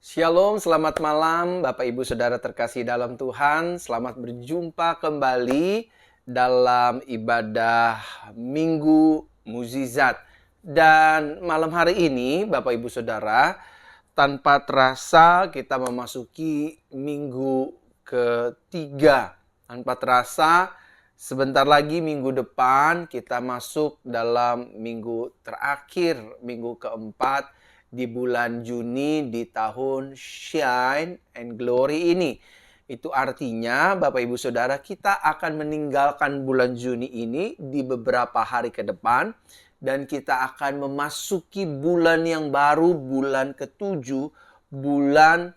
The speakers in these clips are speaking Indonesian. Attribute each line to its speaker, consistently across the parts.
Speaker 1: Shalom, selamat malam Bapak Ibu Saudara terkasih dalam Tuhan. Selamat berjumpa kembali dalam ibadah Minggu Mukjizat. Dan malam hari ini Bapak Ibu Saudara, tanpa terasa kita memasuki minggu ketiga. Tanpa terasa sebentar lagi minggu depan kita masuk dalam minggu terakhir, minggu keempat di bulan Juni di tahun Shine and Glory ini. Itu artinya Bapak Ibu Saudara, kita akan meninggalkan bulan Juni ini di beberapa hari ke depan dan kita akan memasuki bulan yang baru, bulan ketujuh, bulan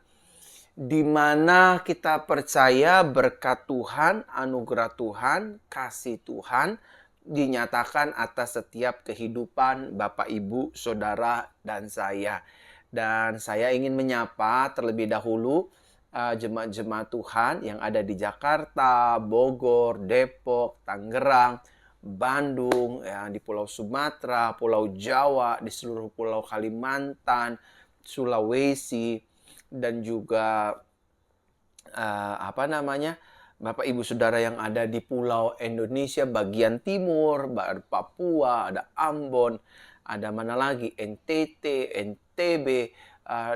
Speaker 1: di mana kita percaya berkat Tuhan, anugerah Tuhan, kasih Tuhan dinyatakan atas setiap kehidupan Bapak, Ibu, Saudara, dan saya. Dan saya ingin menyapa terlebih dahulu jemaat-jemaat Tuhan yang ada di Jakarta, Bogor, Depok, Tangerang, Bandung, ya, di Pulau Sumatera, Pulau Jawa, di seluruh Pulau Kalimantan, Sulawesi, dan juga Bapak Ibu Saudara yang ada di Pulau Indonesia bagian timur, ada Papua, ada Ambon, ada mana lagi, NTT, NTB,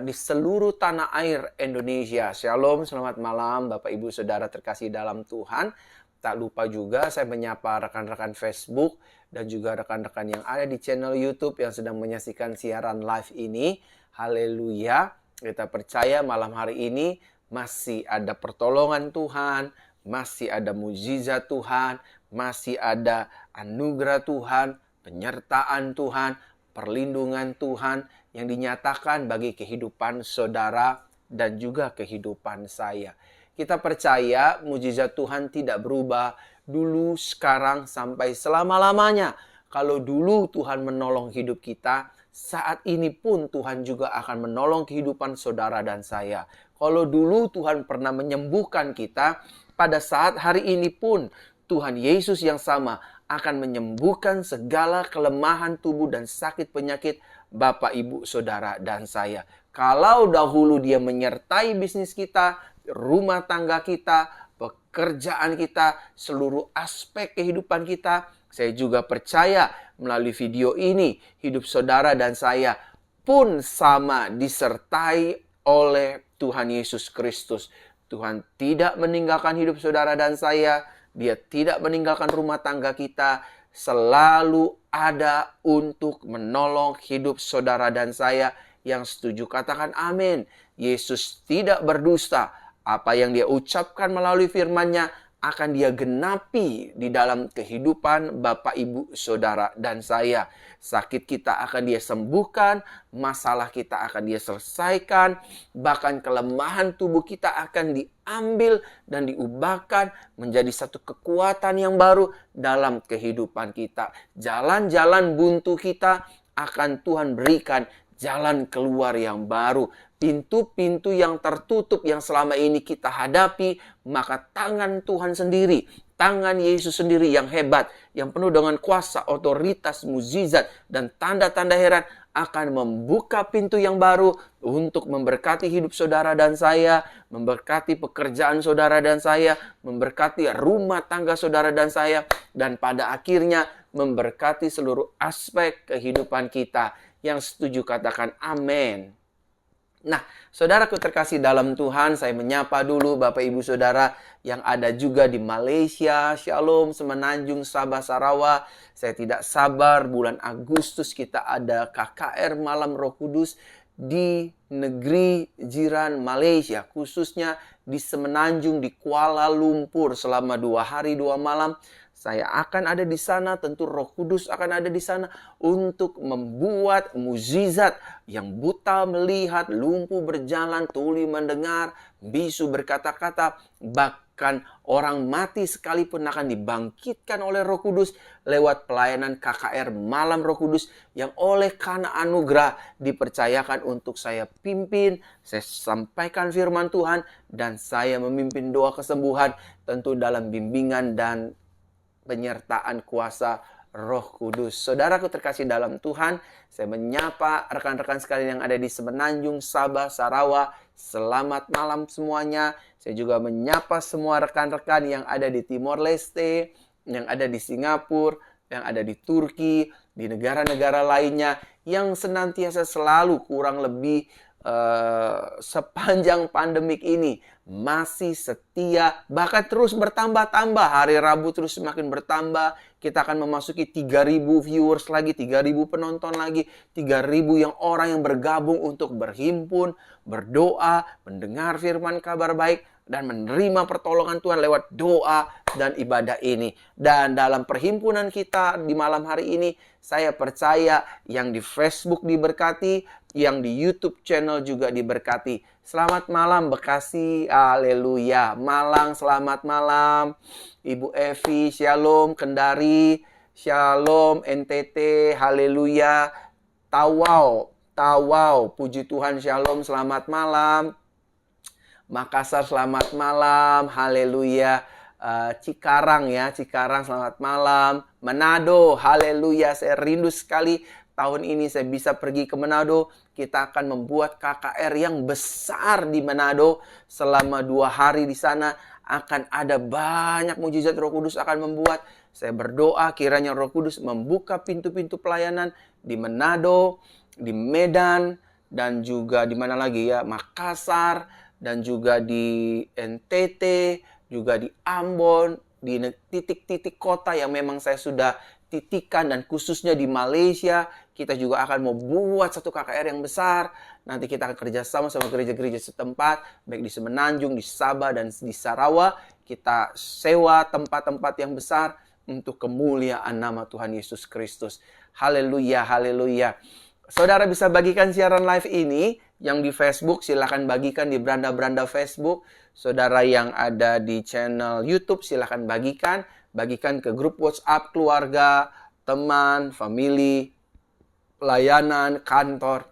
Speaker 1: di seluruh tanah air Indonesia. Shalom, selamat malam Bapak Ibu Saudara terkasih dalam Tuhan. Tak lupa juga saya menyapa rekan-rekan Facebook dan juga rekan-rekan yang ada di channel YouTube yang sedang menyaksikan siaran live ini. Haleluya. Kita percaya malam hari ini masih ada pertolongan Tuhan, masih ada mukjizat Tuhan, masih ada anugerah Tuhan, penyertaan Tuhan, perlindungan Tuhan yang dinyatakan bagi kehidupan saudara dan juga kehidupan saya. Kita percaya mukjizat Tuhan tidak berubah dulu, sekarang, sampai selama-lamanya. Kalau dulu Tuhan menolong hidup kita, saat ini pun Tuhan juga akan menolong kehidupan saudara dan saya. Kalau dulu Tuhan pernah menyembuhkan kita, pada saat hari ini pun Tuhan Yesus yang sama akan menyembuhkan segala kelemahan tubuh dan sakit penyakit Bapak, Ibu, Saudara, dan saya. Kalau dahulu Dia menyertai bisnis kita, rumah tangga kita, pekerjaan kita, seluruh aspek kehidupan kita, saya juga percaya melalui video ini, hidup saudara dan saya pun sama disertai oleh Tuhan Yesus Kristus. Tuhan tidak meninggalkan hidup saudara dan saya. Dia tidak meninggalkan rumah tangga kita. Selalu ada untuk menolong hidup saudara dan saya. Yang setuju katakan amin. Yesus tidak berdusta. Apa yang Dia ucapkan melalui firman-Nya akan Dia genapi di dalam kehidupan Bapak, Ibu, Saudara, dan saya. Sakit kita akan Dia sembuhkan, masalah kita akan Dia selesaikan, bahkan kelemahan tubuh kita akan diambil dan diubahkan menjadi satu kekuatan yang baru dalam kehidupan kita. Jalan-jalan buntu kita akan Tuhan berikan jalan keluar yang baru. Pintu-pintu yang tertutup yang selama ini kita hadapi, maka tangan Tuhan sendiri, tangan Yesus sendiri yang hebat, yang penuh dengan kuasa, otoritas, mukjizat, dan tanda-tanda heran akan membuka pintu yang baru untuk memberkati hidup saudara dan saya, memberkati pekerjaan saudara dan saya, memberkati rumah tangga saudara dan saya, dan pada akhirnya memberkati seluruh aspek kehidupan kita. Yang setuju katakan amin. Nah, saudaraku terkasih dalam Tuhan, saya menyapa dulu Bapak Ibu Saudara yang ada juga di Malaysia. Shalom, Semenanjung, Sabah, Sarawak. Saya tidak sabar bulan Agustus kita ada KKR Malam Roh Kudus di negeri jiran Malaysia. Khususnya di Semenanjung, di Kuala Lumpur selama 2 hari 2 malam. Saya akan ada di sana, tentu Roh Kudus akan ada di sana untuk membuat mukjizat yang buta melihat, lumpuh berjalan, tuli mendengar, bisu berkata-kata, bahkan orang mati sekalipun akan dibangkitkan oleh Roh Kudus lewat pelayanan KKR Malam Roh Kudus yang oleh karena anugerah dipercayakan untuk saya pimpin, saya sampaikan firman Tuhan, dan saya memimpin doa kesembuhan tentu dalam bimbingan dan penyertaan kuasa Roh Kudus. Saudaraku terkasih dalam Tuhan, saya menyapa rekan-rekan sekalian yang ada di Semenanjung, Sabah, Sarawak. Selamat malam semuanya. Saya juga menyapa semua rekan-rekan yang ada di Timor Leste, yang ada di Singapura, yang ada di Turki, di negara-negara lainnya, yang senantiasa selalu kurang lebih sepanjang pandemik ini masih setia, bahkan terus bertambah-tambah. Hari Rabu terus semakin bertambah. Kita akan memasuki 3.000 viewers lagi, 3.000 penonton lagi, 3.000 yang orang yang bergabung untuk berhimpun, berdoa, mendengar firman kabar baik, dan menerima pertolongan Tuhan lewat doa dan ibadah ini. Dan dalam perhimpunan kita di malam hari ini, saya percaya yang di Facebook diberkati, yang di YouTube channel juga diberkati. Selamat malam Bekasi, haleluya. Malang, selamat malam. Ibu Evi, shalom. Kendari, shalom. NTT, haleluya. Tawau, puji Tuhan, shalom, selamat malam. Makassar, selamat malam, haleluya. Cikarang ya, Cikarang, selamat malam. Manado, haleluya. Saya rindu sekali tahun ini saya bisa pergi ke Manado. Kita akan membuat KKR yang besar di Manado. Selama 2 hari di sana akan ada banyak mujizat Roh Kudus akan membuat. Saya berdoa kiranya Roh Kudus membuka pintu-pintu pelayanan di Manado, di Medan, dan juga di mana lagi ya, Makassar, dan juga di NTT, juga di Ambon, di titik-titik kota yang memang saya sudah titikan, dan khususnya di Malaysia, kita juga akan membuat satu KKR yang besar. Nanti kita akan kerjasama sama gereja-gereja setempat, baik di Semenanjung, di Sabah, dan di Sarawak. Kita sewa tempat-tempat yang besar untuk kemuliaan nama Tuhan Yesus Kristus. Haleluya, haleluya. Saudara bisa bagikan siaran live ini. Yang di Facebook, silakan bagikan di beranda-beranda Facebook. Saudara yang ada di channel YouTube, silakan bagikan. Bagikan ke grup WhatsApp keluarga, teman, family, pelayanan, kantor.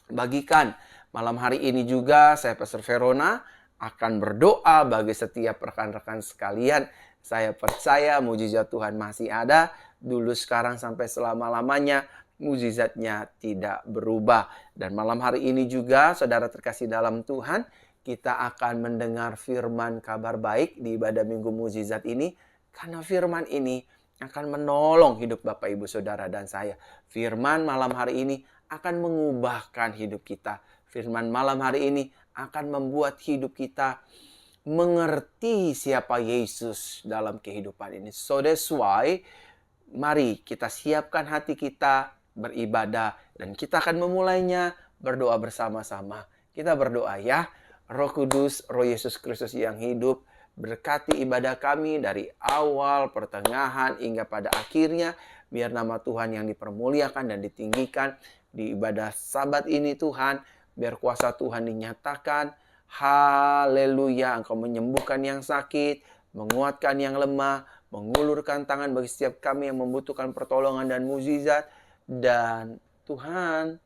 Speaker 1: Bagikan. Malam hari ini juga saya Pastor Verona akan berdoa bagi setiap rekan-rekan sekalian. Saya percaya mujizat Tuhan masih ada. Dulu, sekarang, sampai selama-lamanya. Mujizatnya tidak berubah. Dan malam hari ini juga, saudara terkasih dalam Tuhan, kita akan mendengar firman kabar baik di ibadah Minggu Mujizat ini. Karena firman ini akan menolong hidup Bapak, Ibu, Saudara, dan saya. Firman malam hari ini akan mengubahkan hidup kita. Firman malam hari ini akan membuat hidup kita mengerti siapa Yesus dalam kehidupan ini. So that's why, mari kita siapkan hati kita beribadah, dan kita akan memulainya berdoa bersama-sama. Kita berdoa ya. Roh Kudus, Roh Yesus Kristus yang hidup, berkati ibadah kami dari awal, pertengahan, hingga pada akhirnya. Biar nama Tuhan yang dipermuliakan dan ditinggikan di ibadah Sabat ini Tuhan. Biar kuasa Tuhan dinyatakan. Haleluya, Engkau menyembuhkan yang sakit, menguatkan yang lemah, mengulurkan tangan bagi setiap kami yang membutuhkan pertolongan dan mujizat. Dan Tuhan,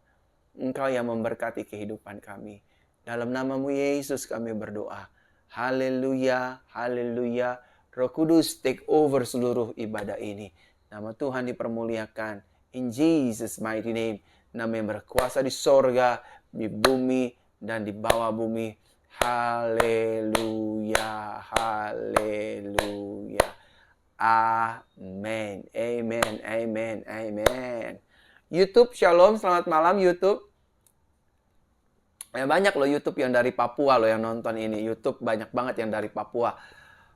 Speaker 1: Engkau yang memberkati kehidupan kami. Dalam nama-Mu Yesus kami berdoa. Haleluya, haleluya. Roh Kudus take over seluruh ibadah ini. Nama Tuhan dipermuliakan. In Jesus mighty name. Nama yang berkuasa di sorga, di bumi, dan di bawah bumi. Haleluya, haleluya. Amen, amen, amen, amen. YouTube, shalom, selamat malam YouTube. Banyak loh YouTube yang dari Papua loh yang nonton ini. YouTube banyak banget yang dari Papua.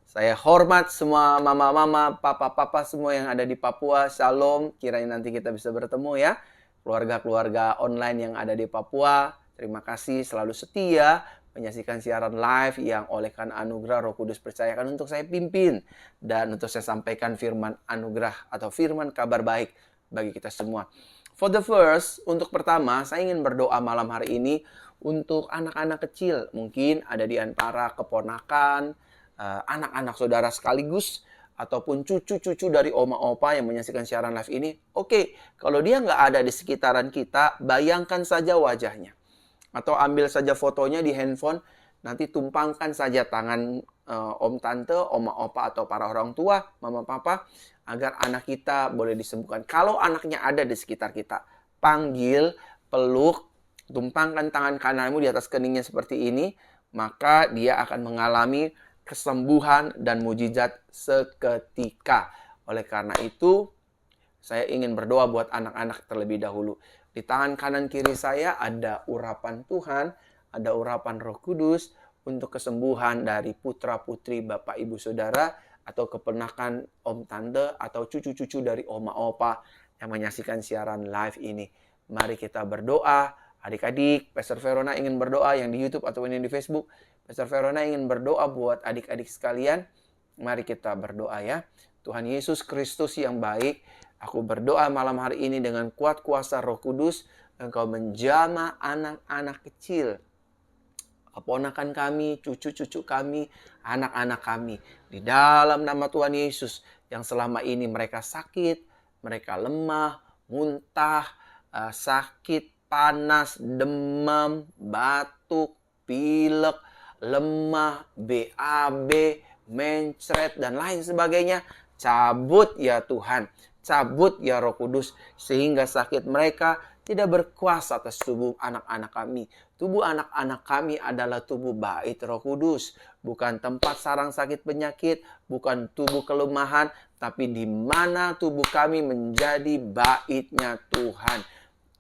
Speaker 1: Saya hormat semua mama-mama, papa-papa semua yang ada di Papua. Shalom, kiranya nanti kita bisa bertemu ya. Keluarga-keluarga online yang ada di Papua. Terima kasih selalu setia menyaksikan siaran live yang oleh karena anugerah Roh Kudus percayakan untuk saya pimpin. Dan untuk saya sampaikan firman anugerah atau firman kabar baik bagi kita semua. For the first, untuk pertama, saya ingin berdoa malam hari ini untuk anak-anak kecil. Mungkin ada di antara keponakan, anak-anak saudara sekaligus, ataupun cucu-cucu dari oma-opa yang menyaksikan siaran live ini. Oke, kalau dia nggak ada di sekitaran kita, bayangkan saja wajahnya. Atau ambil saja fotonya di handphone nanti tumpangkan saja tangan om tante, oma opa atau para orang tua, mama papa, agar anak kita boleh disembuhkan. Kalau anaknya ada di sekitar kita, panggil, peluk, tumpangkan tangan kananmu di atas keningnya seperti ini, maka dia akan mengalami kesembuhan dan mujizat seketika. Oleh karena itu, saya ingin berdoa buat anak-anak terlebih dahulu. Di tangan kanan kiri saya ada urapan Tuhan, ada urapan Roh Kudus untuk kesembuhan dari putra-putri Bapak Ibu Saudara atau keponakan om tante atau cucu-cucu dari oma opa yang menyaksikan siaran live ini. Mari kita berdoa. Adik-adik, Pastor Verona ingin berdoa yang di YouTube atau yang di Facebook. Pastor Verona ingin berdoa buat adik-adik sekalian. Mari kita berdoa ya. Tuhan Yesus Kristus yang baik, aku berdoa malam hari ini dengan kuat kuasa Roh Kudus, Engkau menjamah anak-anak kecil, keponakan kami, cucu-cucu kami, anak-anak kami. Di dalam nama Tuhan Yesus, yang selama ini mereka sakit, mereka lemah, muntah, sakit, panas, demam, batuk, pilek, lemah, BAB, mencret, dan lain sebagainya. Cabut ya Tuhan, cabut ya Roh Kudus, sehingga sakit mereka tidak berkuasa atas tubuh anak-anak kami. Tubuh anak-anak kami adalah tubuh bait Roh Kudus, bukan tempat sarang sakit penyakit, bukan tubuh kelemahan, tapi di mana tubuh kami menjadi baitnya Tuhan.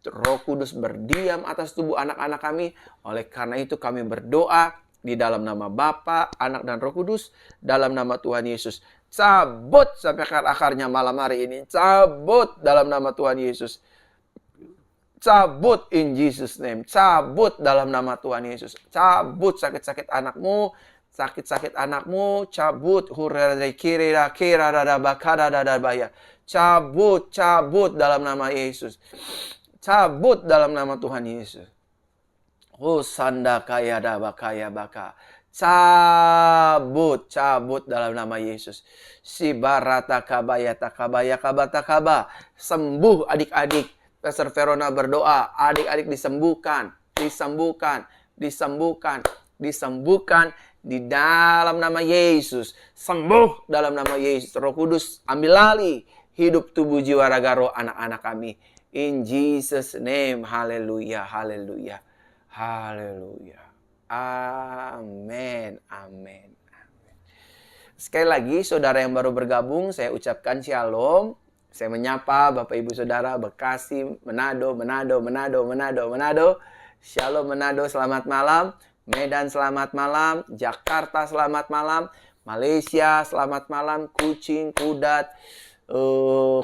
Speaker 1: Roh Kudus berdiam atas tubuh anak-anak kami. Oleh karena itu kami berdoa di dalam nama Bapa, Anak, dan Roh Kudus, dalam nama Tuhan Yesus. Cabut sampai akar-akarnya malam hari ini. Cabut dalam nama Tuhan Yesus. Cabut in Jesus name. Cabut dalam nama Tuhan Yesus. Cabut sakit-sakit anakmu. Sakit-sakit anakmu. Cabut. Cabut, cabut dalam nama Yesus. Cabut dalam nama Tuhan Yesus. Hosanda kaya daba kaya baka. Cabut, cabut dalam nama Yesus. Si barata kabaya takabaya kabata kaba. Sembuh adik-adik. Pastor Verona berdoa, adik-adik disembuhkan, disembuhkan, disembuhkan, disembuhkan di dalam nama Yesus. Sembuh dalam nama Yesus. Roh Kudus ambil alih hidup, tubuh, jiwa, raga, roh anak-anak kami. In Jesus name, haleluya, haleluya, haleluya. Amin, amin, amin. Sekali lagi, saudara yang baru bergabung, saya ucapkan shalom. Saya menyapa Bapak Ibu Saudara Bekasi, Manado, Manado, Manado, Manado, Manado. Shalom Manado, selamat malam. Medan, selamat malam. Jakarta, selamat malam. Malaysia, selamat malam. Kuching, Kudat,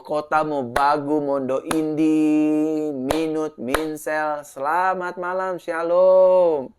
Speaker 1: Kota Mobagu, Mondo Indi, Minut, Minsel, selamat malam, shalom.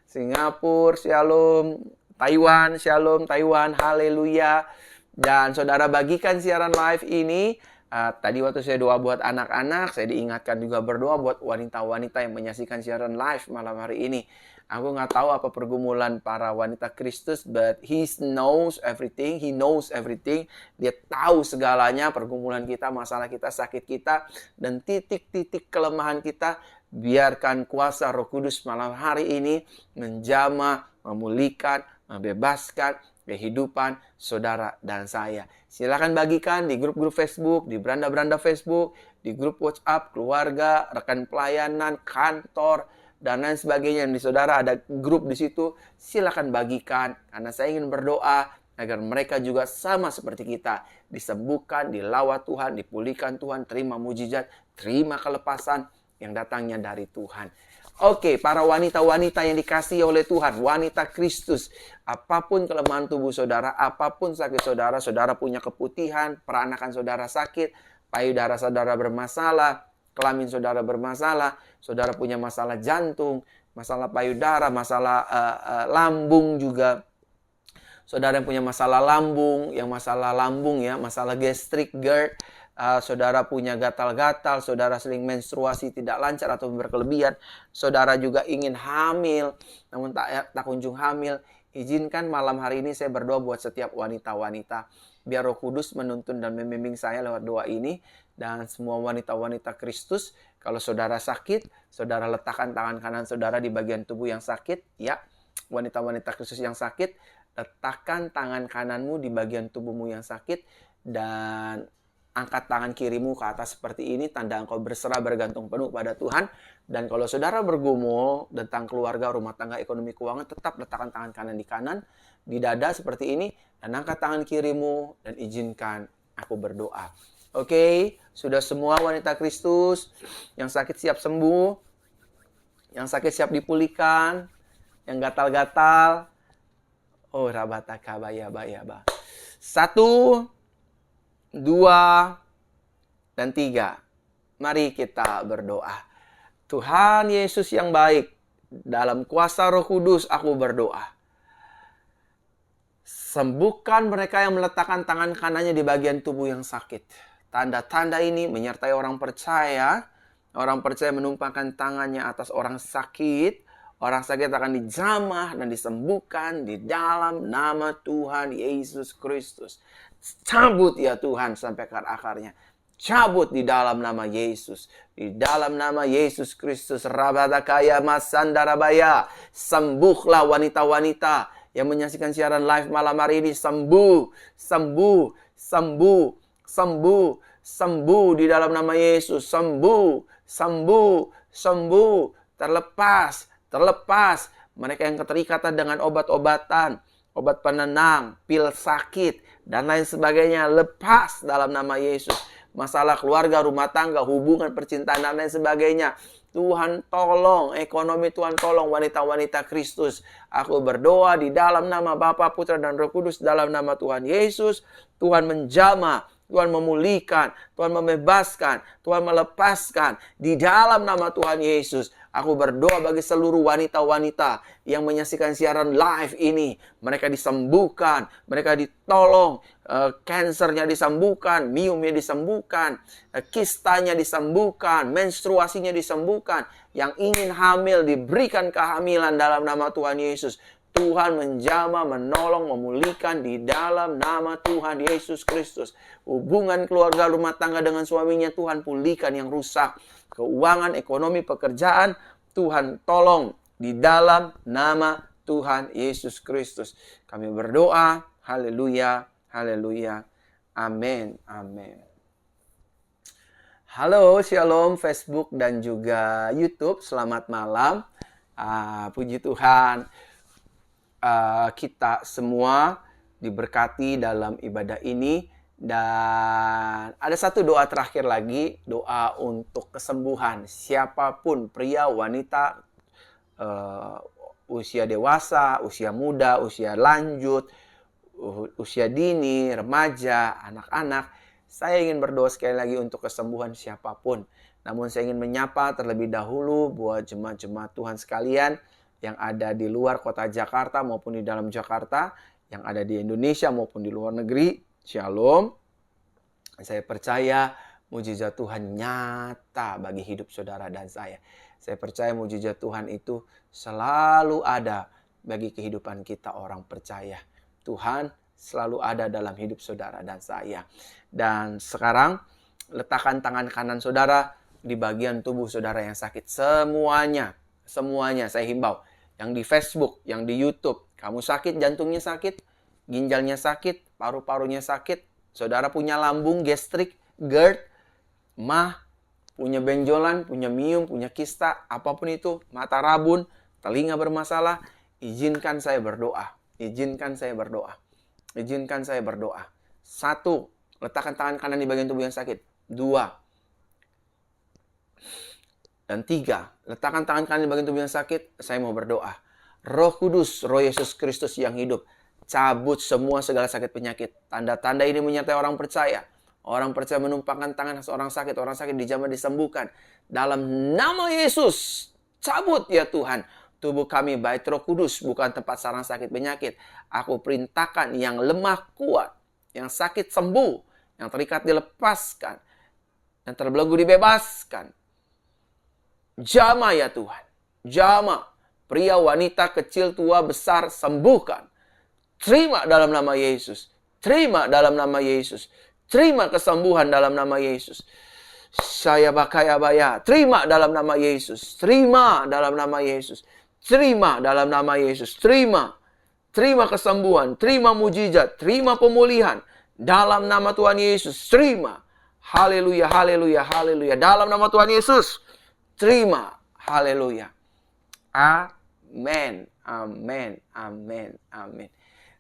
Speaker 1: Singapura, shalom. Taiwan, shalom, Taiwan, haleluya. Dan saudara bagikan siaran live ini. Tadi waktu saya doa buat anak-anak, saya diingatkan juga berdoa buat wanita-wanita yang menyaksikan siaran live malam hari ini. Aku nggak tahu apa pergumulan para wanita Kristus, but He knows everything. He knows everything. Dia tahu segalanya, pergumulan kita, masalah kita, sakit kita, dan titik-titik kelemahan kita. Biarkan kuasa Roh Kudus malam hari ini menjamah, memulihkan, membebaskan kehidupan saudara dan saya. Silakan bagikan di grup-grup Facebook, di beranda-beranda Facebook, di grup WhatsApp, keluarga, rekan pelayanan, kantor, dan lain sebagainya. Di saudara ada grup di situ, silakan bagikan. Karena saya ingin berdoa agar mereka juga sama seperti kita. Disembuhkan, dilawat Tuhan, dipulihkan Tuhan, terima mujizat, terima kelepasan yang datangnya dari Tuhan. Oke, para wanita-wanita yang dikasihi oleh Tuhan, wanita Kristus, apapun kelemahan tubuh saudara, apapun sakit saudara, saudara punya keputihan, peranakan saudara sakit, payudara saudara bermasalah, kelamin saudara bermasalah, saudara punya masalah jantung, masalah payudara, masalah lambung juga. Saudara yang punya masalah lambung, ya, masalah gastrik, GERD, saudara punya gatal-gatal, saudara sering menstruasi tidak lancar atau berkelebihan, saudara juga ingin hamil, namun tak kunjung hamil, izinkan malam hari ini saya berdoa buat setiap wanita-wanita. Biar Roh Kudus menuntun dan membimbing saya lewat doa ini, dan semua wanita-wanita Kristus, kalau saudara sakit, saudara letakkan tangan kanan saudara di bagian tubuh yang sakit, ya. wanita-wanita Kristus yang sakit, letakkan tangan kananmu di bagian tubuhmu yang sakit dan angkat tangan kirimu ke atas seperti ini, tanda engkau berserah bergantung penuh pada Tuhan. Dan kalau saudara bergumul tentang keluarga, rumah tangga, ekonomi, keuangan, tetap letakkan tangan kanan di kanan, di dada seperti ini, dan angkat tangan kirimu dan izinkan aku berdoa. Oke, sudah semua wanita Kristus yang sakit siap sembuh, yang sakit siap dipulihkan, yang gatal-gatal. Oh, rabataka bayaba. 1, 2, dan 3. Mari kita berdoa. Tuhan Yesus yang baik, dalam kuasa Roh Kudus aku berdoa. Sembuhkan mereka yang meletakkan tangan kanannya di bagian tubuh yang sakit. Tanda-tanda ini menyertai orang percaya. Orang percaya menumpahkan tangannya atas orang sakit. Orang sakit akan dijamah dan disembuhkan di dalam nama Tuhan Yesus Kristus. Cabut ya Tuhan sampai ke akarnya. Cabut di dalam nama Yesus. Di dalam nama Yesus Kristus. Rabatakaya masandarabaya. Sembuhlah wanita-wanita yang menyaksikan siaran live malam hari ini. Sembuh. Sembuh. Sembuh. Sembuh. Sembuh di dalam nama Yesus. Sembuh. Sembuh. Sembuh. Terlepas. Terlepas. Mereka yang keterikatan dengan obat-obatan. Obat penenang. Pil sakit. Dan lain sebagainya. Lepas dalam nama Yesus. Masalah keluarga, rumah tangga, hubungan, percintaan, dan lain sebagainya. Tuhan tolong, ekonomi Tuhan tolong wanita-wanita Kristus. Aku berdoa di dalam nama Bapa, Putra, dan Roh Kudus, dalam nama Tuhan Yesus. Tuhan menjamah, Tuhan memulihkan, Tuhan membebaskan, Tuhan melepaskan. Di dalam nama Tuhan Yesus, aku berdoa bagi seluruh wanita-wanita yang menyaksikan siaran live ini. Mereka disembuhkan, mereka ditolong. Kansernya disembuhkan, miumnya disembuhkan, kistanya disembuhkan, menstruasinya disembuhkan. Yang ingin hamil diberikan kehamilan dalam nama Tuhan Yesus. Tuhan menjamah, menolong, memulihkan di dalam nama Tuhan Yesus Kristus. Hubungan keluarga rumah tangga dengan suaminya Tuhan pulihkan yang rusak. Keuangan, ekonomi, pekerjaan Tuhan tolong di dalam nama Tuhan Yesus Kristus. Kami berdoa, haleluya. Haleluya. Amin. Amin. Halo, Shalom Facebook dan juga YouTube. Selamat malam. Puji Tuhan. Kita semua diberkati dalam ibadah ini. Dan ada satu doa terakhir lagi. Doa untuk kesembuhan. Siapapun, pria, wanita, usia dewasa, usia muda, usia lanjut, usia dini, remaja, anak-anak. Saya ingin berdoa sekali lagi untuk kesembuhan siapapun. Namun saya ingin menyapa terlebih dahulu buat jemaat-jemaat Tuhan sekalian yang ada di luar kota Jakarta maupun di dalam Jakarta, yang ada di Indonesia maupun di luar negeri. Shalom. Saya percaya mujizat Tuhan nyata bagi hidup saudara dan saya. Saya percaya mujizat Tuhan itu selalu ada bagi kehidupan kita orang percaya. Tuhan selalu ada dalam hidup saudara dan saya. Dan sekarang letakkan tangan kanan saudara di bagian tubuh saudara yang sakit. Semuanya saya himbau. Yang di Facebook, yang di YouTube. Kamu sakit, jantungnya sakit, ginjalnya sakit, paru-parunya sakit. Saudara punya lambung, gastrik, GERD, mah, punya benjolan, punya mium, punya kista, apapun itu, mata rabun, telinga bermasalah. Izinkan saya berdoa. Izinkan saya berdoa. Izinkan saya berdoa. 1, letakkan tangan kanan di bagian tubuh yang sakit. 2, dan 3, letakkan tangan kanan di bagian tubuh yang sakit. Saya mau berdoa. Roh Kudus, Roh Yesus Kristus yang hidup, cabut semua segala sakit penyakit. Tanda-tanda ini menyertai orang percaya. Orang percaya menumpahkan tangan seorang sakit. Orang sakit dijamah disembuhkan. Dalam nama Yesus, cabut ya Tuhan. Tubuh kami bait Roh Kudus, bukan tempat sarang sakit penyakit. Aku perintahkan yang lemah kuat, yang sakit sembuh, yang terikat dilepaskan, yang terbelenggu dibebaskan. Jamah ya Tuhan. Jamah. Pria, wanita, kecil, tua, besar, sembuhkan. Terima dalam nama Yesus. Terima dalam nama Yesus. Terima kesembuhan dalam nama Yesus. Saya bakaya baya. Terima dalam nama Yesus. Terima dalam nama Yesus. Terima dalam nama Yesus. Terima. Terima kesembuhan, terima mujizat, terima pemulihan. Dalam nama Tuhan Yesus, terima. Haleluya, haleluya, haleluya. Dalam nama Tuhan Yesus, terima. Haleluya. Amin, amin, amin, amin.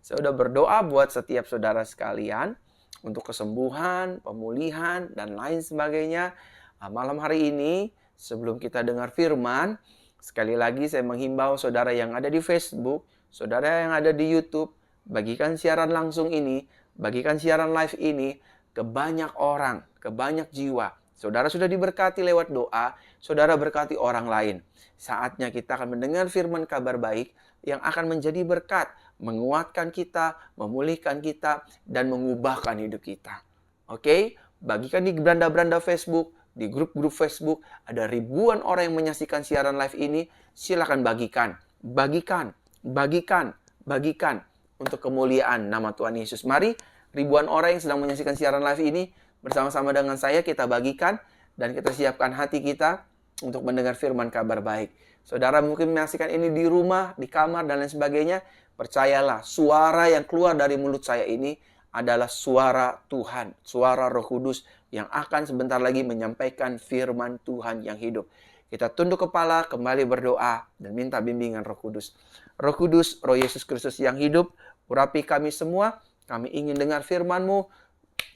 Speaker 1: Saya sudah berdoa buat setiap saudara sekalian untuk kesembuhan, pemulihan, dan lain sebagainya. Malam hari ini, sebelum kita dengar firman, sekali lagi saya menghimbau saudara yang ada di Facebook, saudara yang ada di YouTube, bagikan siaran langsung ini, bagikan siaran live ini ke banyak orang, ke banyak jiwa. Saudara sudah diberkati lewat doa, saudara berkati orang lain. Saatnya kita akan mendengar firman kabar baik yang akan menjadi berkat, menguatkan kita, memulihkan kita, dan mengubahkan hidup kita. Oke? Bagikan di beranda-beranda Facebook, di grup-grup Facebook, ada ribuan orang yang menyaksikan siaran live ini. Silakan bagikan, bagikan, bagikan, bagikan untuk kemuliaan nama Tuhan Yesus. Mari, ribuan orang yang sedang menyaksikan siaran live ini, bersama-sama dengan saya kita bagikan dan kita siapkan hati kita untuk mendengar firman kabar baik. Saudara mungkin menyaksikan ini di rumah, di kamar, dan lain sebagainya. Percayalah, suara yang keluar dari mulut saya ini adalah suara Tuhan, suara Roh Kudus yang akan sebentar lagi menyampaikan firman Tuhan yang hidup. Kita tunduk kepala, kembali berdoa, dan minta bimbingan Roh Kudus. Roh Kudus, Roh Yesus Kristus yang hidup, urapi kami semua. Kami ingin dengar firman-Mu.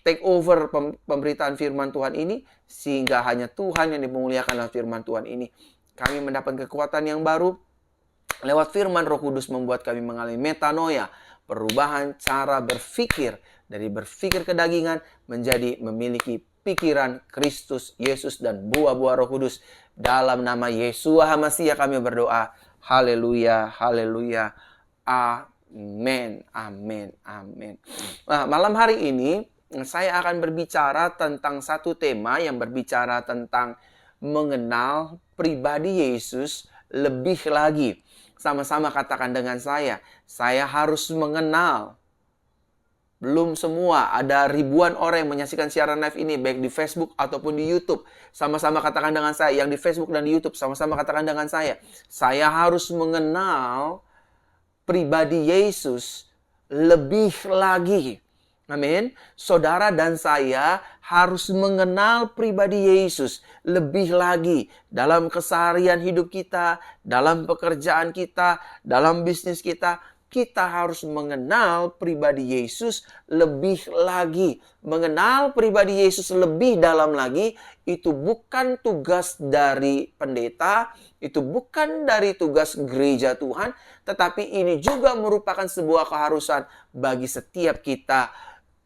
Speaker 1: Take over pemberitaan firman Tuhan ini, sehingga hanya Tuhan yang dimuliakan dalam firman Tuhan ini. Kami mendapat kekuatan yang baru. Lewat firman Roh Kudus membuat kami mengalami metanoia, perubahan cara berpikir, dari berpikir kedagingan menjadi memiliki pikiran Kristus, Yesus, dan buah-buah Roh Kudus. Dalam nama Yeshua HaMashiach kami berdoa. Haleluya, haleluya, amin, amin, amin. Nah, malam hari ini saya akan berbicara tentang satu tema yang berbicara tentang mengenal pribadi Yesus lebih lagi. Sama-sama katakan dengan saya harus mengenal. Belum semua, ada ribuan orang yang menyaksikan siaran live ini, baik di Facebook ataupun di YouTube. Sama-sama katakan dengan saya, yang di Facebook dan di YouTube, sama-sama katakan dengan saya harus mengenal pribadi Yesus lebih lagi. Amin. Saudara dan saya harus mengenal pribadi Yesus lebih lagi dalam keseharian hidup kita, dalam pekerjaan kita, dalam bisnis kita. Kita harus mengenal pribadi Yesus lebih lagi. Mengenal pribadi Yesus lebih dalam lagi, itu bukan tugas dari pendeta, itu bukan dari tugas gereja Tuhan, tetapi ini juga merupakan sebuah keharusan bagi setiap kita,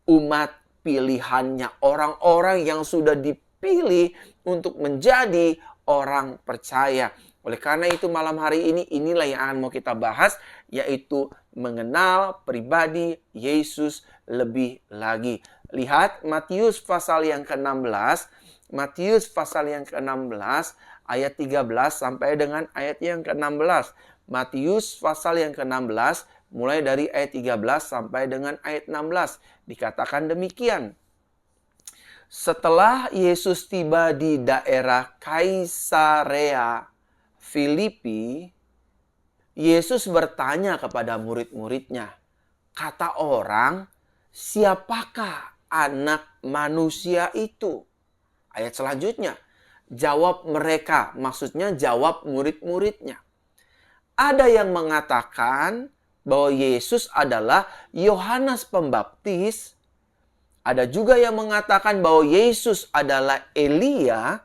Speaker 1: umat pilihannya, orang-orang yang sudah dipilih untuk menjadi orang percaya. Oleh karena itu malam hari ini, inilah yang akan mau kita bahas, yaitu mengenal pribadi Yesus lebih lagi. Lihat Matius pasal yang ke-16, Matius pasal yang ke-16, ayat 13 sampai dengan ayat yang ke-16. Matius pasal yang ke-16, mulai dari ayat 13 sampai dengan ayat 16. Dikatakan demikian. Setelah Yesus tiba di daerah Kaisarea Filipi, Yesus bertanya kepada murid-muridnya, kata orang, siapakah anak manusia itu? Ayat selanjutnya, jawab mereka, maksudnya jawab murid-muridnya. Ada yang mengatakan bahwa Yesus adalah Yohanes Pembaptis. Ada juga yang mengatakan bahwa Yesus adalah Elia.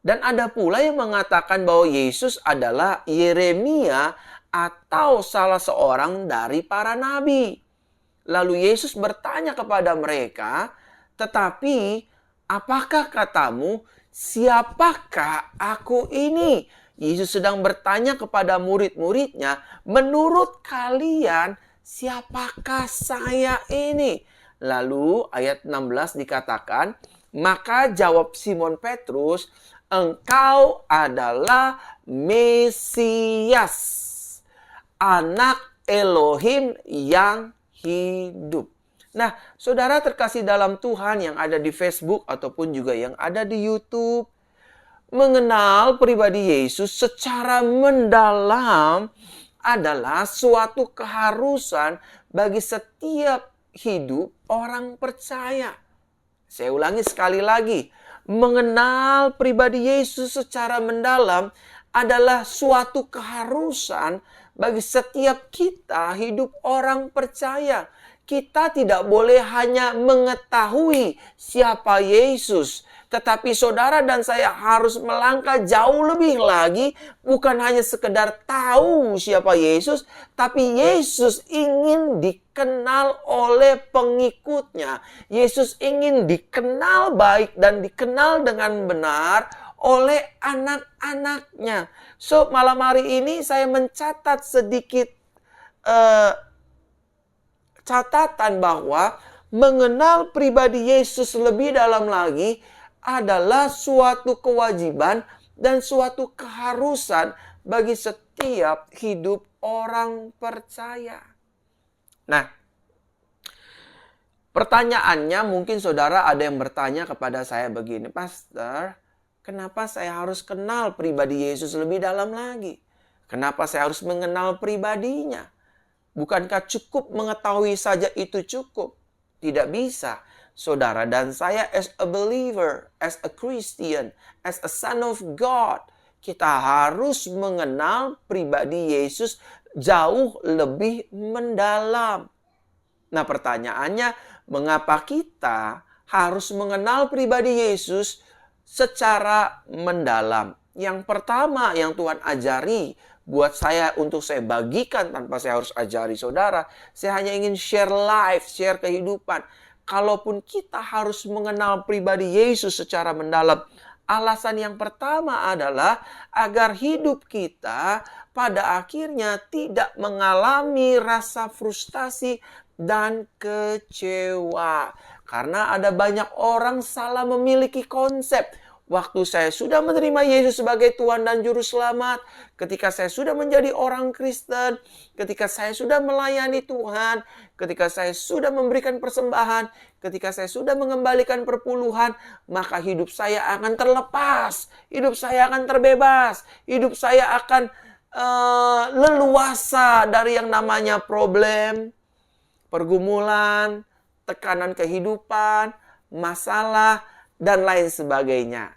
Speaker 1: Dan ada pula yang mengatakan bahwa Yesus adalah Yeremia atau salah seorang dari para nabi. Lalu Yesus bertanya kepada mereka, tetapi apakah katamu, siapakah aku ini? Yesus sedang bertanya kepada murid-muridnya, menurut kalian siapakah saya ini? Lalu ayat 16 dikatakan, maka jawab Simon Petrus, engkau adalah Mesias, anak Elohim yang hidup. Nah, saudara terkasih dalam Tuhan yang ada di Facebook ataupun juga yang ada di YouTube, Mengenal pribadi Yesus secara mendalam adalah suatu keharusan bagi setiap hidup orang percaya. Saya ulangi sekali lagi. Mengenal pribadi Yesus secara mendalam adalah suatu keharusan bagi setiap kita hidup orang percaya. Kita tidak boleh hanya mengetahui siapa Yesus, tetapi saudara dan saya harus melangkah jauh lebih lagi, bukan hanya sekedar tahu siapa Yesus, tapi Yesus ingin dikenal oleh pengikutnya. Yesus ingin dikenal baik dan dikenal dengan benar oleh anak-anaknya. So, malam hari ini saya mencatat sedikit catatan bahwa mengenal pribadi Yesus lebih dalam lagi adalah suatu kewajiban dan suatu keharusan bagi setiap hidup orang percaya. Nah, pertanyaannya mungkin saudara ada yang bertanya kepada saya begini, Pastor, kenapa saya harus kenal pribadi Yesus lebih dalam lagi? Kenapa saya harus mengenal pribadinya? Bukankah cukup mengetahui saja itu cukup? Tidak bisa. Saudara dan saya as a believer, as a Christian, as a son of God, kita harus mengenal pribadi Yesus jauh lebih mendalam. Nah, pertanyaannya, mengapa kita harus mengenal pribadi Yesus secara mendalam? Yang pertama yang Tuhan ajari buat saya untuk saya bagikan tanpa saya harus ajari saudara. Saya hanya ingin share life, share kehidupan. Kalaupun kita harus mengenal pribadi Yesus secara mendalam, alasan yang pertama adalah agar hidup kita pada akhirnya tidak mengalami rasa frustasi dan kecewa. Karena ada banyak orang salah memiliki konsep. Waktu saya sudah menerima Yesus sebagai Tuhan dan Juru Selamat, ketika saya sudah menjadi orang Kristen, ketika saya sudah melayani Tuhan, ketika saya sudah memberikan persembahan, ketika saya sudah mengembalikan perpuluhan, maka hidup saya akan terlepas, hidup saya akan terbebas, hidup saya akan leluasa dari yang namanya problem, pergumulan, tekanan kehidupan, masalah, dan lain sebagainya.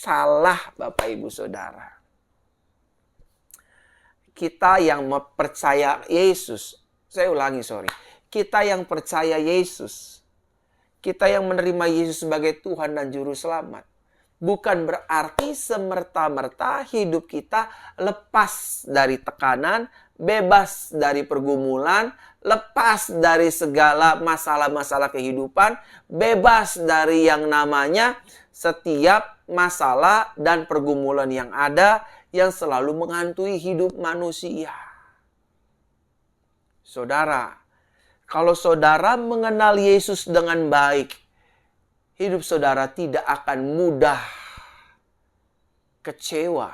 Speaker 1: Salah Bapak Ibu Saudara. Kita yang percaya Yesus, saya ulangi kita yang percaya Yesus, kita yang menerima Yesus sebagai Tuhan dan Juru Selamat, bukan berarti semerta-merta hidup kita lepas dari tekanan, bebas dari pergumulan, lepas dari segala masalah-masalah kehidupan, bebas dari yang namanya setiap masalah dan pergumulan yang ada yang selalu menghantui hidup manusia. Saudara, kalau saudara mengenal Yesus dengan baik, hidup saudara tidak akan mudah kecewa.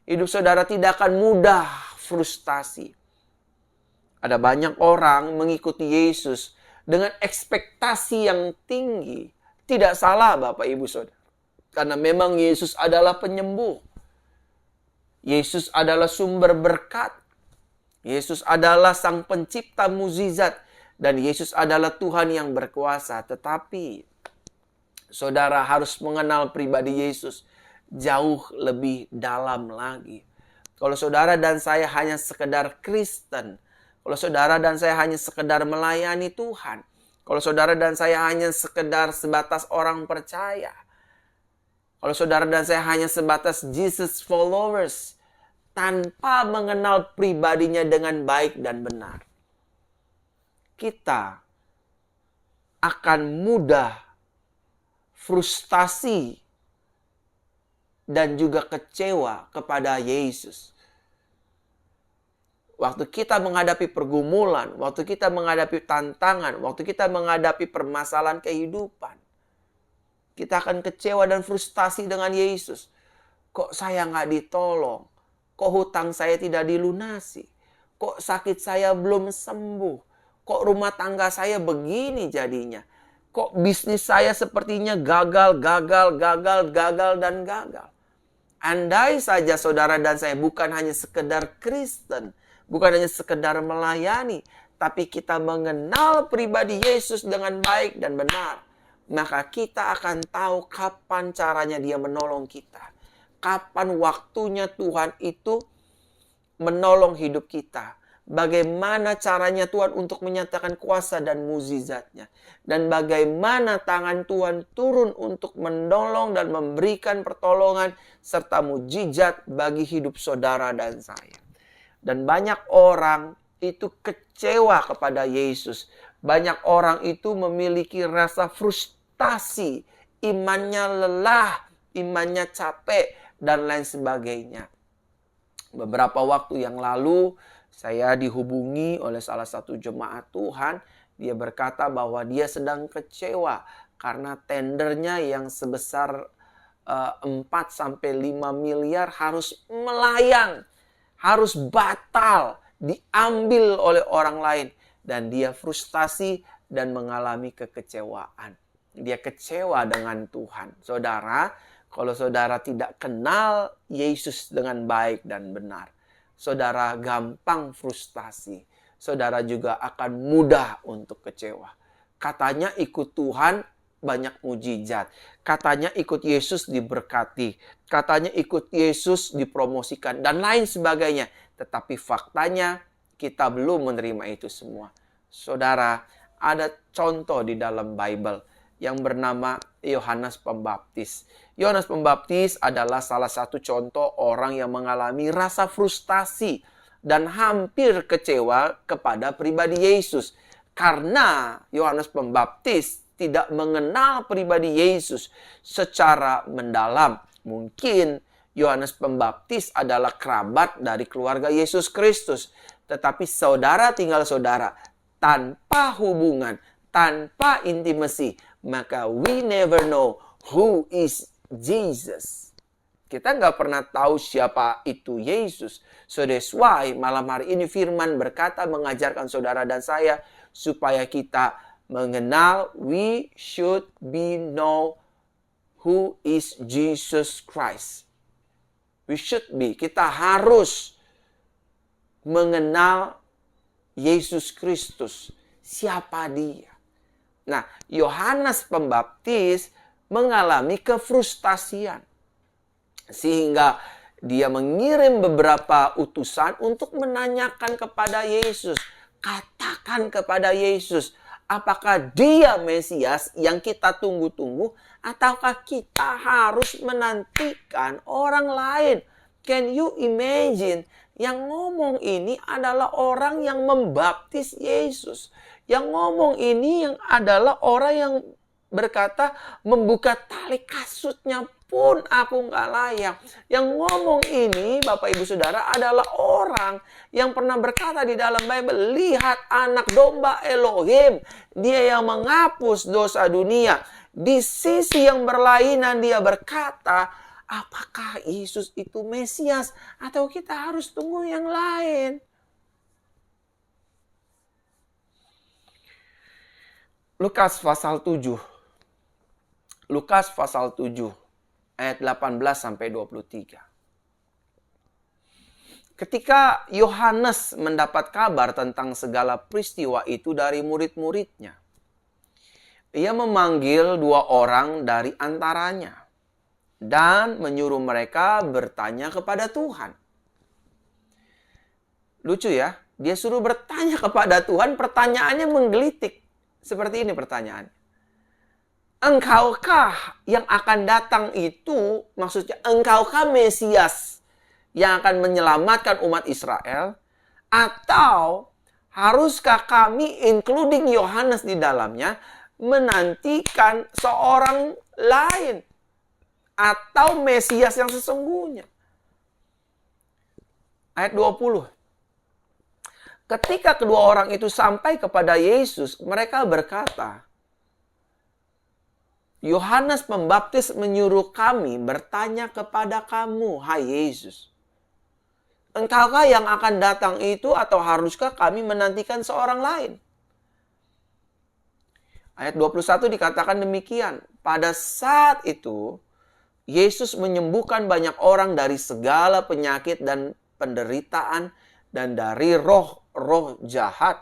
Speaker 1: Hidup saudara tidak akan mudah frustasi. Ada banyak orang mengikuti Yesus dengan ekspektasi yang tinggi. Tidak salah Bapak Ibu Saudara. Karena memang Yesus adalah penyembuh. Yesus adalah sumber berkat. Yesus adalah sang pencipta mukjizat. Dan Yesus adalah Tuhan yang berkuasa. Tetapi saudara harus mengenal pribadi Yesus jauh lebih dalam lagi. Kalau saudara dan saya hanya sekedar Kristen, kalau saudara dan saya hanya sekedar melayani Tuhan, kalau saudara dan saya hanya sekedar sebatas orang percaya, kalau saudara dan saya hanya sebatas Jesus followers, tanpa mengenal pribadinya dengan baik dan benar, kita akan mudah frustasi dan juga kecewa kepada Yesus. Waktu kita menghadapi pergumulan, waktu kita menghadapi tantangan, waktu kita menghadapi permasalahan kehidupan, kita akan kecewa dan frustasi dengan Yesus. Kok saya nggak ditolong? Kok hutang saya tidak dilunasi? Kok sakit saya belum sembuh? Kok rumah tangga saya begini jadinya? Kok bisnis saya sepertinya gagal, dan gagal? Andai saja saudara dan saya bukan hanya sekedar Kristen, bukan hanya sekedar melayani, tapi kita mengenal pribadi Yesus dengan baik dan benar, maka kita akan tahu kapan caranya dia menolong kita. Kapan waktunya Tuhan itu menolong hidup kita. Bagaimana caranya Tuhan untuk menyatakan kuasa dan mukjizatnya. Dan bagaimana tangan Tuhan turun untuk menolong dan memberikan pertolongan serta mukjizat bagi hidup saudara dan saya. Dan banyak orang itu kecewa kepada Yesus. Banyak orang itu memiliki rasa frustasi, imannya lelah, imannya capek, dan lain sebagainya. Beberapa waktu yang lalu, saya dihubungi oleh salah satu jemaat Tuhan. Dia berkata bahwa dia sedang kecewa karena tendernya yang sebesar 4-5 miliar harus melayang, harus batal, diambil oleh orang lain. Dan dia frustasi dan mengalami kekecewaan. Dia kecewa dengan Tuhan. Saudara, kalau saudara tidak kenal Yesus dengan baik dan benar, saudara gampang frustasi. Saudara juga akan mudah untuk kecewa. Katanya ikut Tuhan banyak mukjizat. Katanya ikut Yesus diberkati. Katanya ikut Yesus dipromosikan dan lain sebagainya. Tetapi faktanya kita belum menerima itu semua. Saudara, ada contoh di dalam Bible yang bernama Yohanes Pembaptis. Yohanes Pembaptis adalah salah satu contoh orang yang mengalami rasa frustasi dan hampir kecewa kepada pribadi Yesus. Karena Yohanes Pembaptis tidak mengenal pribadi Yesus secara mendalam. Mungkin Yohanes Pembaptis adalah kerabat dari keluarga Yesus Kristus. Tetapi saudara tinggal saudara, tanpa hubungan, tanpa intimasi, maka we never know who is Jesus. Kita nggak pernah tahu siapa itu Yesus. So that's why malam hari ini firman berkata mengajarkan saudara dan saya supaya kita mengenal, we should be know who is Jesus Christ. We should be. Kita harus mengenal Yesus Kristus. Siapa dia? Nah, Yohanes Pembaptis mengalami kefrustasian. Sehingga dia mengirim beberapa utusan untuk menanyakan kepada Yesus. Katakan kepada Yesus, apakah dia Mesias yang kita tunggu-tunggu? Ataukah kita harus menantikan orang lain? Can you imagine? Yang ngomong ini adalah orang yang membaptis Yesus. Yang ngomong ini yang adalah orang yang berkata, membuka tali kasutnya pun aku nggak layak. Yang ngomong ini, Bapak Ibu Saudara, adalah orang yang pernah berkata di dalam Bible, lihat anak domba Elohim, dia yang menghapus dosa dunia. Di sisi yang berlainan dia berkata, apakah Yesus itu Mesias atau kita harus tunggu yang lain? Lukas pasal 7. Lukas pasal 7 ayat 18 sampai 23. Ketika Yohanes mendapat kabar tentang segala peristiwa itu dari murid-muridnya, ia memanggil 2 orang dari antaranya dan menyuruh mereka bertanya kepada Tuhan. Lucu ya, dia suruh bertanya kepada Tuhan, pertanyaannya menggelitik. Seperti ini pertanyaannya. Engkaukah yang akan datang itu, maksudnya engkaukah Mesias yang akan menyelamatkan umat Israel? Atau haruskah kami, including Yohanes di dalamnya, menantikan seorang lain? Atau Mesias yang sesungguhnya? Ayat 20. Ketika kedua orang itu sampai kepada Yesus, mereka berkata, Yohanes Pembaptis menyuruh kami bertanya kepada kamu, hai Yesus. Engkaukah yang akan datang itu atau haruskah kami menantikan seorang lain? Ayat 21 dikatakan demikian. Pada saat itu, Yesus menyembuhkan banyak orang dari segala penyakit dan penderitaan dan dari roh-roh jahat.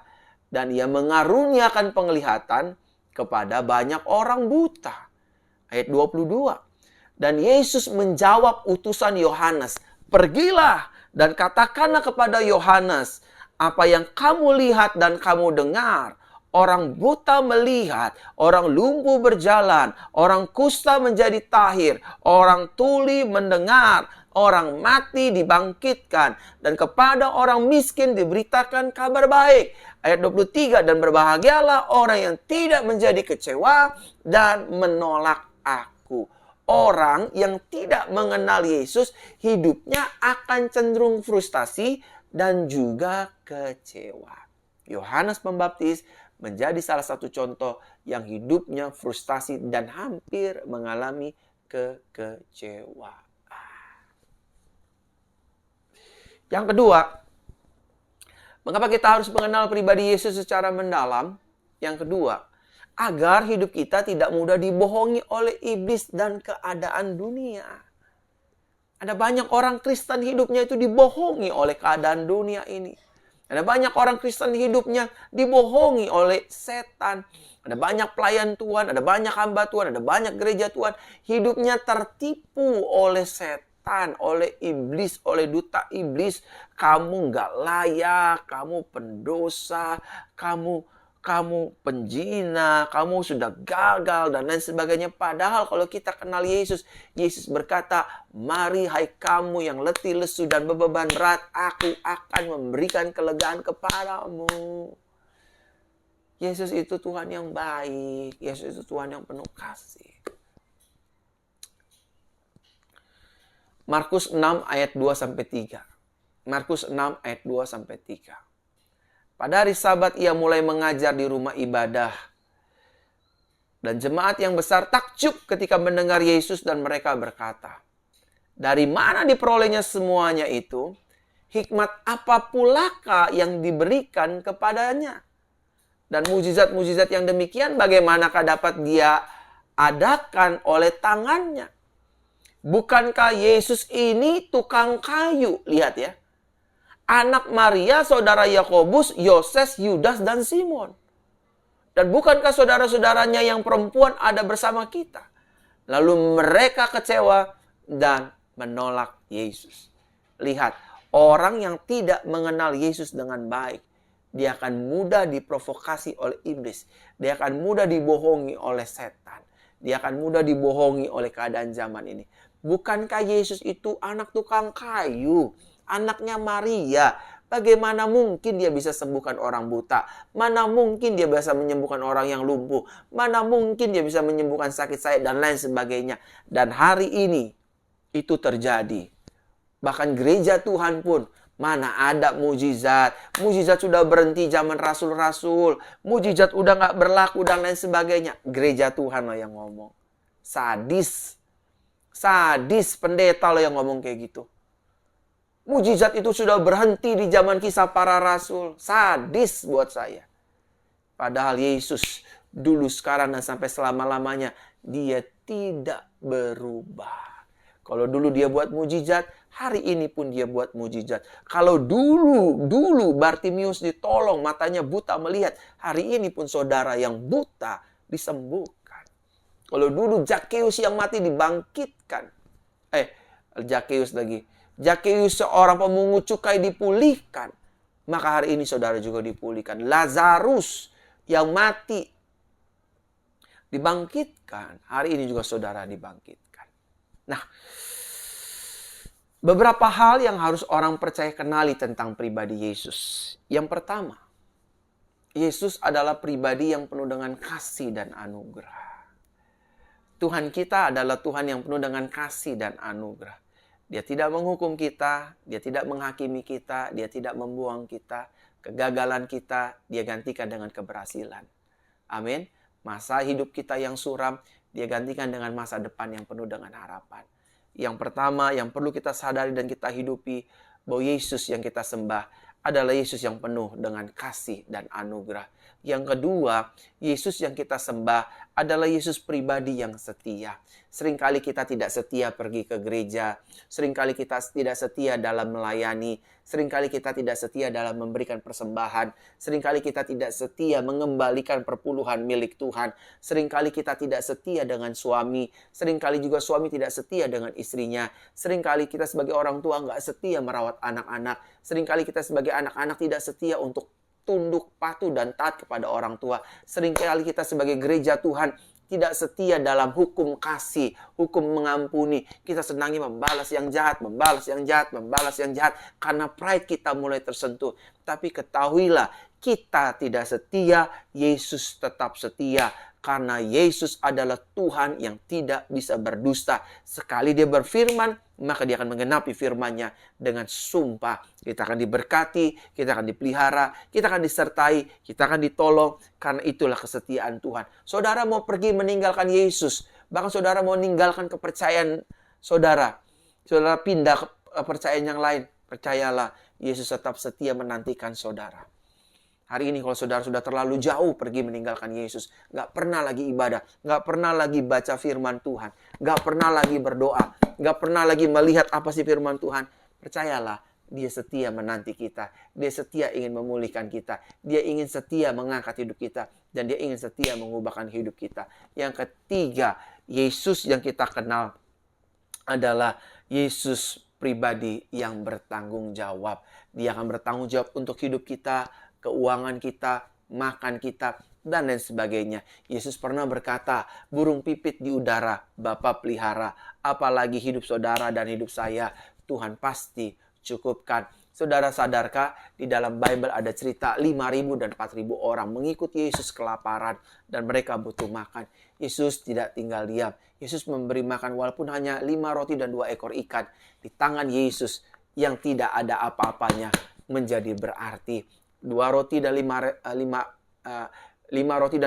Speaker 1: Dan ia mengaruniakan penglihatan kepada banyak orang buta. Ayat 22. Dan Yesus menjawab utusan Yohanes, "Pergilah dan katakanlah kepada Yohanes, apa yang kamu lihat dan kamu dengar. Orang buta melihat, orang lumpuh berjalan, orang kusta menjadi tahir, orang tuli mendengar, orang mati dibangkitkan, dan kepada orang miskin diberitakan kabar baik." Ayat 23, dan berbahagialah orang yang tidak menjadi kecewa dan menolak aku. Orang yang tidak mengenal Yesus, hidupnya akan cenderung frustasi dan juga kecewa. Yohanes Pembaptis menjadi salah satu contoh yang hidupnya frustasi dan hampir mengalami kekecewaan. Yang kedua, mengapa kita harus mengenal pribadi Yesus secara mendalam? Yang kedua, agar hidup kita tidak mudah dibohongi oleh iblis dan keadaan dunia. Ada banyak orang Kristen hidupnya itu dibohongi oleh keadaan dunia ini. Ada banyak orang Kristen hidupnya dibohongi oleh setan. Ada banyak pelayan Tuhan, ada banyak hamba Tuhan, ada banyak gereja Tuhan. Hidupnya tertipu oleh setan, oleh iblis, oleh duta iblis. Kamu nggak layak, kamu pendosa, kamu penjina, kamu sudah gagal, dan lain sebagainya. Padahal kalau kita kenal Yesus, Yesus berkata, "Mari hai kamu yang letih, lesu, dan beban berat, aku akan memberikan kelegaan kepadamu." Yesus itu Tuhan yang baik. Yesus itu Tuhan yang penuh kasih. Markus 6 ayat 2-3. Markus 6 ayat 2-3. Pada hari Sabat ia mulai mengajar di rumah ibadah. Dan jemaat yang besar takjub ketika mendengar Yesus, dan mereka berkata, "Dari mana diperolehnya semuanya itu? Hikmat apa pulakah yang diberikan kepadanya? Dan mujizat-mujizat yang demikian bagaimanakah dapat dia adakan oleh tangannya? Bukankah Yesus ini tukang kayu?" Lihat ya. Anak Maria, saudara Yakobus, Yoses, Yudas, dan Simon. Dan bukankah saudara-saudaranya yang perempuan ada bersama kita? Lalu mereka kecewa dan menolak Yesus. Lihat, orang yang tidak mengenal Yesus dengan baik, dia akan mudah diprovokasi oleh iblis. Dia akan mudah dibohongi oleh setan. Dia akan mudah dibohongi oleh keadaan zaman ini. Bukankah Yesus itu anak tukang kayu? Anaknya Maria. Bagaimana mungkin dia bisa sembuhkan orang buta? Mana mungkin dia bisa menyembuhkan orang yang lumpuh? Mana mungkin dia bisa menyembuhkan sakit saya dan lain sebagainya? Dan hari ini itu terjadi. Bahkan gereja Tuhan pun, mana ada mujizat. Mujizat sudah berhenti zaman rasul-rasul. Mujizat udah gak berlaku dan lain sebagainya. Gereja Tuhan lah yang ngomong. Sadis pendeta lah yang ngomong kayak gitu. Mujizat itu sudah berhenti di zaman kisah para rasul. Sadis buat saya. Padahal Yesus dulu, sekarang, dan sampai selama-lamanya, dia tidak berubah. Kalau dulu dia buat mujizat, hari ini pun dia buat mujizat. Kalau dulu Bartimius ditolong, matanya buta melihat, hari ini pun saudara yang buta disembuhkan. Kalau dulu Zakheus yang mati dibangkitkan. Zakheus seorang pemungut cukai dipulihkan. Maka hari ini saudara juga dipulihkan. Lazarus yang mati dibangkitkan. Hari ini juga saudara dibangkitkan. Nah, beberapa hal yang harus orang percaya kenali tentang pribadi Yesus. Yang pertama, Yesus adalah pribadi yang penuh dengan kasih dan anugerah. Tuhan kita adalah Tuhan yang penuh dengan kasih dan anugerah. Dia tidak menghukum kita, dia tidak menghakimi kita, dia tidak membuang kita. Kegagalan kita, dia gantikan dengan keberhasilan. Amin. Masa hidup kita yang suram, dia gantikan dengan masa depan yang penuh dengan harapan. Yang pertama, yang perlu kita sadari dan kita hidupi, bahwa Yesus yang kita sembah adalah Yesus yang penuh dengan kasih dan anugerah. Yang kedua, Yesus yang kita sembah adalah Yesus pribadi yang setia. Seringkali kita tidak setia pergi ke gereja, seringkali kita tidak setia dalam melayani, seringkali kita tidak setia dalam memberikan persembahan, seringkali kita tidak setia mengembalikan perpuluhan milik Tuhan, seringkali kita tidak setia dengan suami, seringkali juga suami tidak setia dengan istrinya, seringkali kita sebagai orang tua nggak setia merawat anak-anak, seringkali kita sebagai anak-anak tidak setia untuk tunduk, patuh, dan taat kepada orang tua. Seringkali kita sebagai gereja Tuhan tidak setia dalam hukum kasih, hukum mengampuni. Kita senangnya membalas yang jahat, membalas yang jahat, membalas yang jahat. Karena pride kita mulai tersentuh. Tapi ketahuilah, kita tidak setia, Yesus tetap setia. Karena Yesus adalah Tuhan yang tidak bisa berdusta. Sekali dia berfirman, maka dia akan menggenapi firman-Nya dengan sumpah. Kita akan diberkati, kita akan dipelihara, kita akan disertai, kita akan ditolong. Karena itulah kesetiaan Tuhan. Saudara mau pergi meninggalkan Yesus, bahkan saudara mau meninggalkan kepercayaan saudara. Saudara pindah ke kepercayaan yang lain. Percayalah, Yesus tetap setia menantikan saudara. Hari ini kalau saudara sudah terlalu jauh pergi meninggalkan Yesus, nggak pernah lagi ibadah, nggak pernah lagi baca firman Tuhan, nggak pernah lagi berdoa, nggak pernah lagi melihat apa sih firman Tuhan, percayalah, Dia setia menanti kita, Dia setia ingin memulihkan kita, Dia ingin setia mengangkat hidup kita, dan Dia ingin setia mengubahkan hidup kita. Yang ketiga, Yesus yang kita kenal adalah Yesus pribadi yang bertanggung jawab. Dia akan bertanggung jawab untuk hidup kita, keuangan kita, makan kita, dan lain sebagainya. Yesus pernah berkata, burung pipit di udara, Bapa pelihara, apalagi hidup saudara dan hidup saya, Tuhan pasti cukupkan. Saudara sadarkah, di dalam Bible ada cerita 5.000 dan 4.000 orang mengikuti Yesus kelaparan dan mereka butuh makan. Yesus tidak tinggal diam. Yesus memberi makan walaupun hanya 5 roti dan 2 ekor ikan. Di tangan Yesus yang tidak ada apa-apanya menjadi berarti. 5 roti dan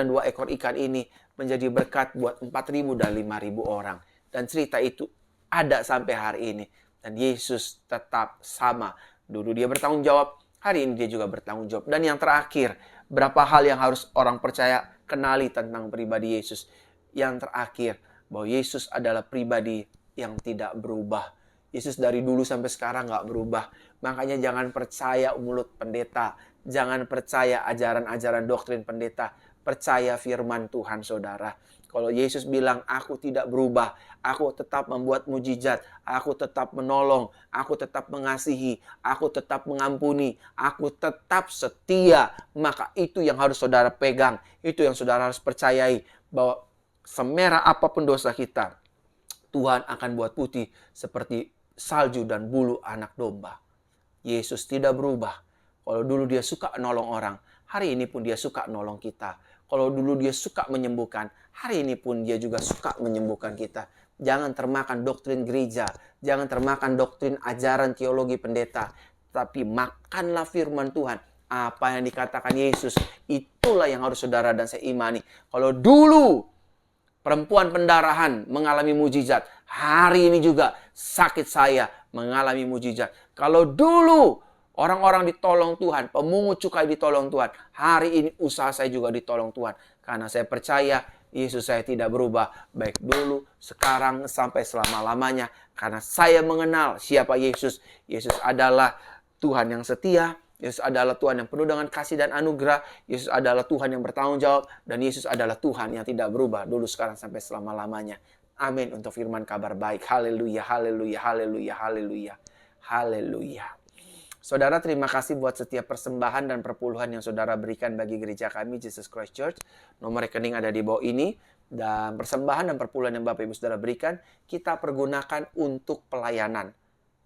Speaker 1: 2 ekor ikan ini menjadi berkat buat 4.000 dan 5.000 orang. Dan cerita itu ada sampai hari ini. Dan Yesus tetap sama. Dulu dia bertanggung jawab, hari ini dia juga bertanggung jawab. Dan yang terakhir, berapa hal yang harus orang percaya kenali tentang pribadi Yesus. Yang terakhir, bahwa Yesus adalah pribadi yang tidak berubah. Yesus dari dulu sampai sekarang nggak berubah. Makanya jangan percaya mulut pendeta. Jangan percaya ajaran-ajaran doktrin pendeta. Percaya firman Tuhan, saudara. Kalau Yesus bilang, aku tidak berubah, aku tetap membuat mujizat, aku tetap menolong, aku tetap mengasihi, aku tetap mengampuni, aku tetap setia, maka itu yang harus saudara pegang, itu yang saudara harus percayai, bahwa semerah apapun dosa kita, Tuhan akan buat putih seperti salju dan bulu anak domba. Yesus tidak berubah. Kalau dulu dia suka nolong orang, hari ini pun dia suka nolong kita. Kalau dulu dia suka menyembuhkan, hari ini pun dia juga suka menyembuhkan kita. Jangan termakan doktrin gereja, jangan termakan doktrin ajaran teologi pendeta, tapi makanlah firman Tuhan. Apa yang dikatakan Yesus, itulah yang harus saudara dan saya imani. Kalau dulu perempuan pendarahan mengalami mujizat, hari ini juga sakit saya mengalami mujizat. Kalau dulu orang-orang ditolong Tuhan, pemungut cukai ditolong Tuhan, hari ini usaha saya juga ditolong Tuhan. Karena saya percaya Yesus saya tidak berubah, baik dulu, sekarang, sampai selama-lamanya. Karena saya mengenal siapa Yesus. Yesus adalah Tuhan yang setia, Yesus adalah Tuhan yang penuh dengan kasih dan anugerah, Yesus adalah Tuhan yang bertanggung jawab, dan Yesus adalah Tuhan yang tidak berubah dulu, sekarang, sampai selama-lamanya. Amin untuk firman kabar baik. Haleluya, haleluya, haleluya, haleluya, haleluya. Saudara, terima kasih buat setiap persembahan dan perpuluhan yang saudara berikan bagi gereja kami, Jesus Christ Church. Nomor rekening ada di bawah ini. Dan persembahan dan perpuluhan yang Bapak Ibu Saudara berikan, kita pergunakan untuk pelayanan.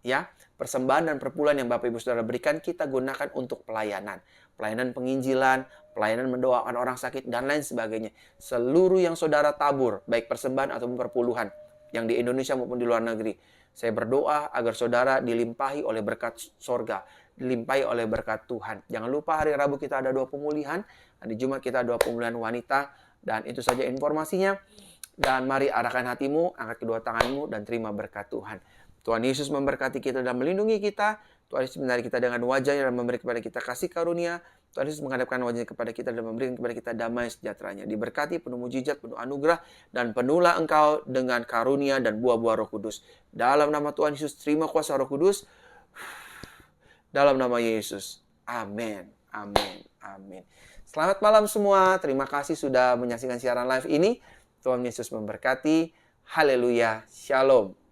Speaker 1: Ya, persembahan dan perpuluhan yang Bapak Ibu Saudara berikan, kita gunakan untuk pelayanan. Pelayanan penginjilan, pelayanan mendoakan orang sakit, dan lain sebagainya. Seluruh yang saudara tabur, baik persembahan ataupun perpuluhan, yang di Indonesia maupun di luar negeri, saya berdoa agar saudara dilimpahi oleh berkat sorga, dilimpahi oleh berkat Tuhan. Jangan lupa hari Rabu kita ada doa pemulihan, hari Jumat kita doa pemulihan wanita, dan itu saja informasinya. Dan mari arahkan hatimu, angkat kedua tanganmu, dan terima berkat Tuhan. Tuhan Yesus memberkati kita dan melindungi kita. Tuhan Yesus menarik kita dengan wajahnya dan memberi kepada kita kasih karunia, Tuhan Yesus menghadapkan wajahnya kepada kita dan memberikan kepada kita damai sejahteranya. Diberkati, penuh mujizat, penuh anugerah, dan penuhlah engkau dengan karunia dan buah-buah Roh Kudus. Dalam nama Tuhan Yesus, terima kuasa Roh Kudus. Dalam nama Yesus. Amin. Amin. Amin. Selamat malam semua. Terima kasih sudah menyaksikan siaran live ini. Tuhan Yesus memberkati. Haleluya. Shalom.